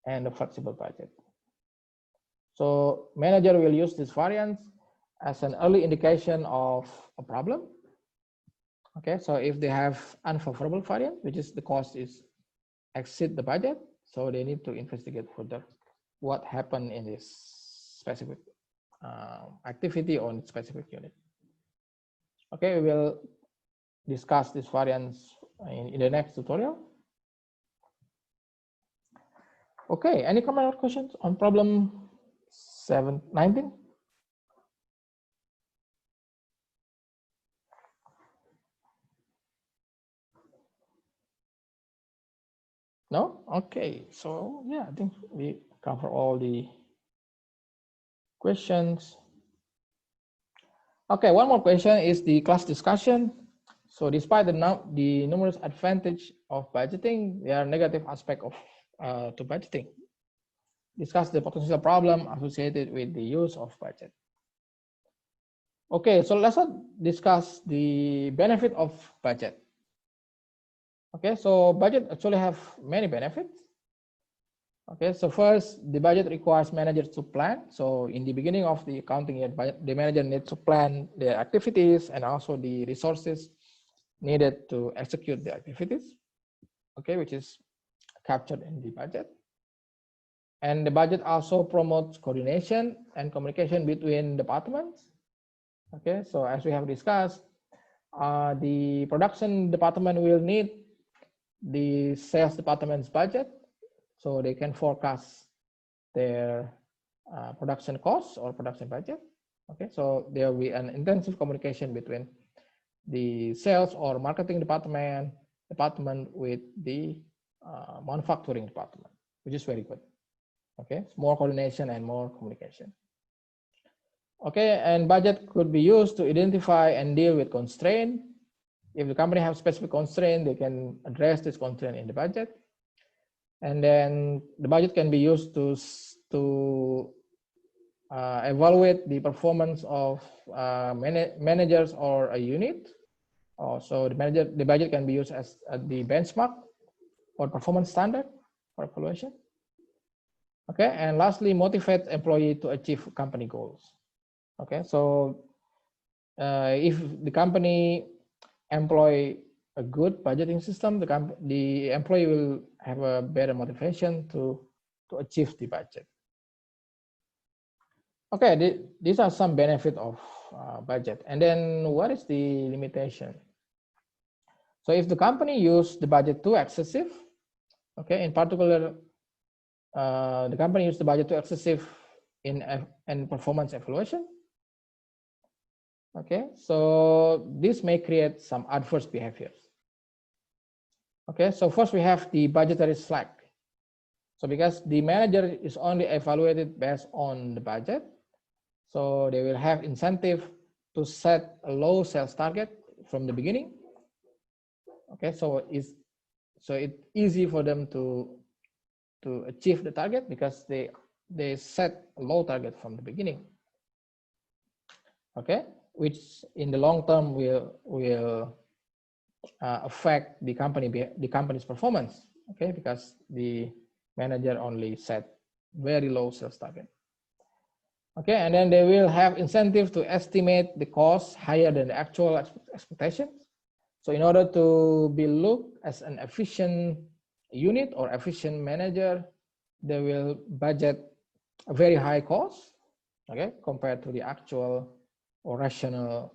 and the flexible budget. So manager will use this variance as an early indication of a problem. Okay, so if they have unfavorable variance, which is the cost is exceed the budget, so they need to investigate further what happened in this specific activity on specific unit. Okay, we will discuss this variance in the next tutorial. Okay, any comment or questions on problem 19? No? Okay, so yeah, I think we cover all the questions. Okay, one more question is the class discussion. So despite the numerous advantage of budgeting, there are negative aspects of to budgeting. Discuss the potential problem associated with the use of budget. Okay, so let's discuss the benefit of budget. Okay, so budget actually have many benefits. Okay, so first, the budget requires managers to plan. So in the beginning of the accounting year, the manager needs to plan their activities and also the resources needed to execute the activities. Okay, which is captured in the budget. And the budget also promotes coordination and communication between departments. Okay, so as we have discussed, the production department will need the sales department's budget so they can forecast their production costs or production budget. Okay, so there will be an intensive communication between the sales or marketing department with the manufacturing department, which is very good. Okay, more coordination and more communication. Okay, and budget could be used to identify and deal with constraint. If the company has specific constraint, they can address this constraint in the budget. And then the budget can be used to evaluate the performance of managers or a unit. So the budget can be used as the benchmark or performance standard for evaluation. Okay, and lastly, motivate employee to achieve company goals. Okay, so if the company employ a good budgeting system, the employee will have a better motivation to achieve the budget. Okay, these are some benefit of budget. And then what is the limitation? So if the company use the budget too excessive, okay, in particular, the company use the budget too excessive in performance evaluation. Okay, so this may create some adverse behaviors. Okay, so first we have the budgetary slack. So because the manager is only evaluated based on the budget, so they will have incentive to set a low sales target from the beginning. Okay, so it's easy for them to achieve the target because they set a low target from the beginning. Okay, which in the long term will affect the company's performance. Okay, because the manager only set very low sales target. Okay, and then they will have incentive to estimate the cost higher than the actual expectations. So in order to be looked as an efficient unit or efficient manager, they will budget a very high cost, okay, compared to the actual or rational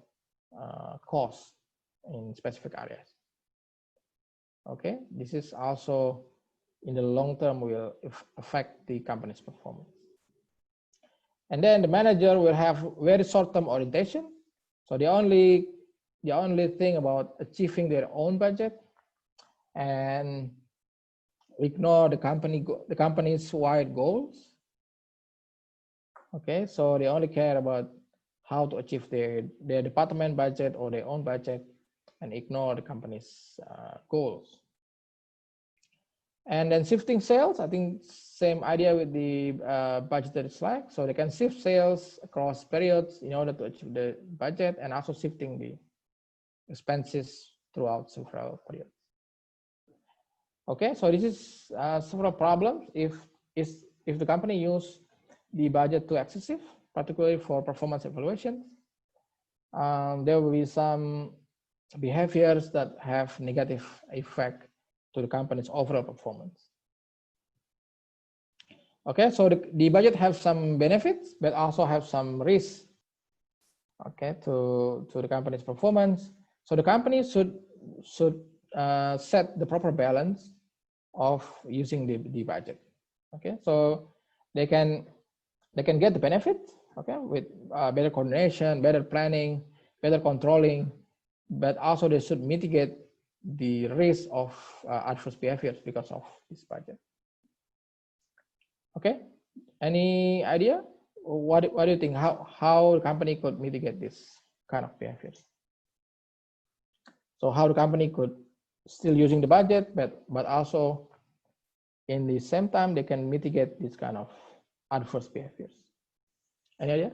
cost in specific areas. Okay, this is also in the long term will affect the company's performance. And then the manager will have very short-term orientation. So the only thing about achieving their own budget and ignore the company's wide goals. Okay, so they only care about how to achieve their department budget or their own budget and ignore the company's goals. And then shifting sales, I think same idea with the budgetary slack. So they can shift sales across periods in order to achieve the budget and also shifting the expenses throughout several periods. Okay, so this is several problems if the company use the budget too excessive, particularly for performance evaluations. There will be some behaviors that have negative effect to the company's overall performance. Okay, so the budget have some benefits, but also have some risks. Okay, to the company's performance. So the company should set the proper balance of using the budget. Okay, so they can get the benefit. Okay, with better coordination, better planning, better controlling, but also they should mitigate the risk of adverse behaviors because of this budget. Okay, any idea? What do you think? How the company could mitigate this kind of behaviors? So how the company could still using the budget, but also in the same time they can mitigate this kind of adverse behaviors. Any idea?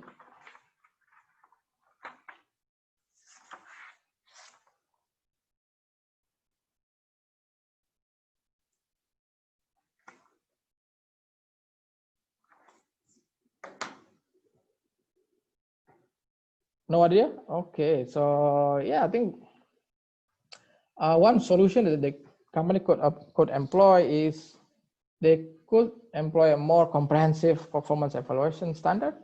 No idea? Okay, so yeah, I think one solution that the company could employ is they could employ a more comprehensive performance evaluation standard.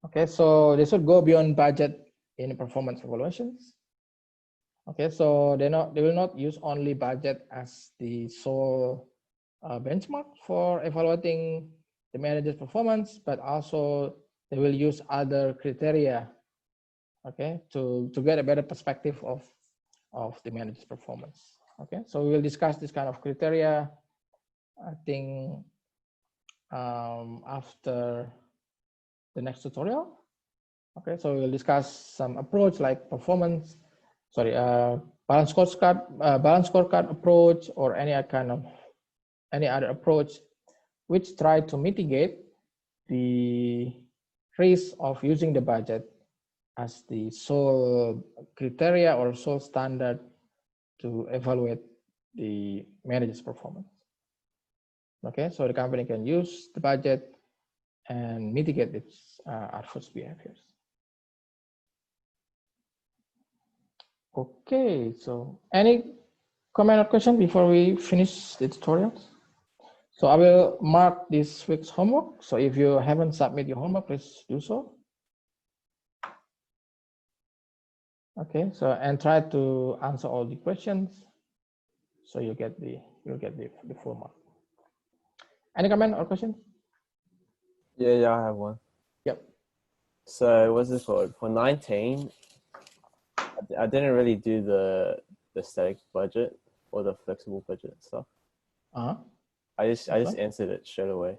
Okay, so they should go beyond budget in performance evaluations. Okay, so they will not use only budget as the sole benchmark for evaluating the manager's performance, but also they will use other criteria, okay, to get a better perspective of the manager's performance. Okay, so we will discuss this kind of criteria, I think, after the next tutorial. Okay, so we'll discuss some approach like balance scorecard approach, or any other approach which try to mitigate the risk of using the budget as the sole criteria or sole standard to evaluate the manager's performance. Okay, so the company can use the budget and mitigate its adverse behaviors. Okay, so any comment or question before we finish the tutorials? So I will mark this week's homework. So if you haven't submitted your homework, please do so. Okay, so and try to answer all the questions, so you'll get the full mark. Any comment or question?
Yeah, I have one.
Yep.
So what's this called? For 19, I didn't really do the static budget or the flexible budget stuff. I just answered it straight away.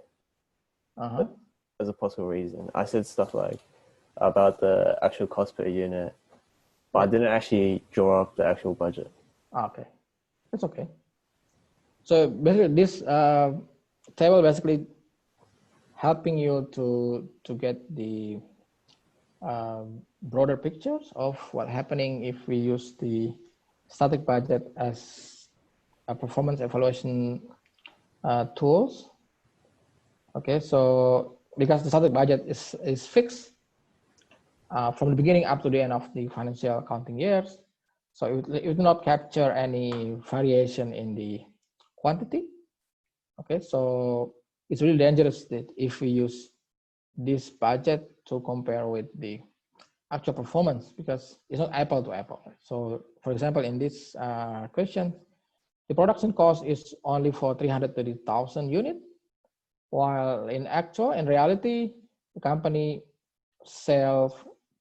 As a possible reason, I said stuff like about the actual cost per unit, but I didn't actually draw up the actual budget.
Okay, that's okay. So basically, this table basically helping you to get the broader pictures of what's happening if we use the static budget as a performance evaluation tools. Okay, so because the static budget is fixed from the beginning up to the end of the financial accounting years, so it will not capture any variation in the quantity. Okay, so it's really dangerous that if we use this budget to compare with the actual performance, because it's not apple to apple. So for example, in this question, the production cost is only for 330,000 units, while in reality, the company sells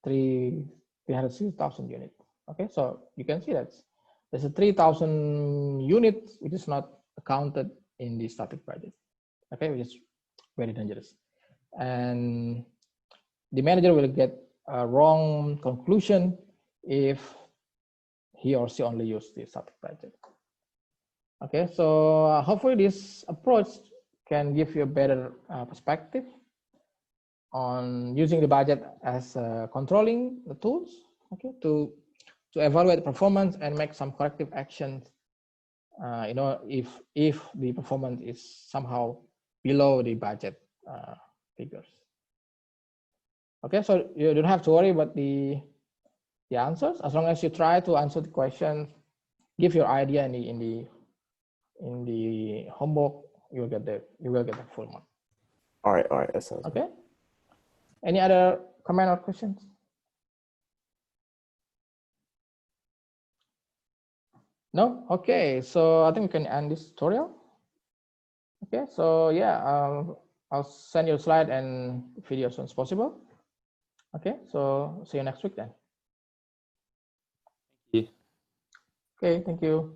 360,000 units. Okay, so you can see that there's a 3,000 units which is not accounted in the static budget. Okay, which is very dangerous, and the manager will get a wrong conclusion if he or she only use the static budget. Okay, so hopefully this approach can give you a better perspective on using the budget as controlling the tools, okay, to evaluate performance and make some corrective actions if the performance is somehow below the budget figures. Okay, so you don't have to worry about the answers. As long as you try to answer the question, give your idea in the homework, you will get the full mark.
All right, that sounds
okay. Good. Any other comment or questions? No? Okay, so I think we can end this tutorial. Okay, so yeah, I'll send you a slide and video as soon as possible. Okay, so see you next week then.
Thank you.
Okay, thank you.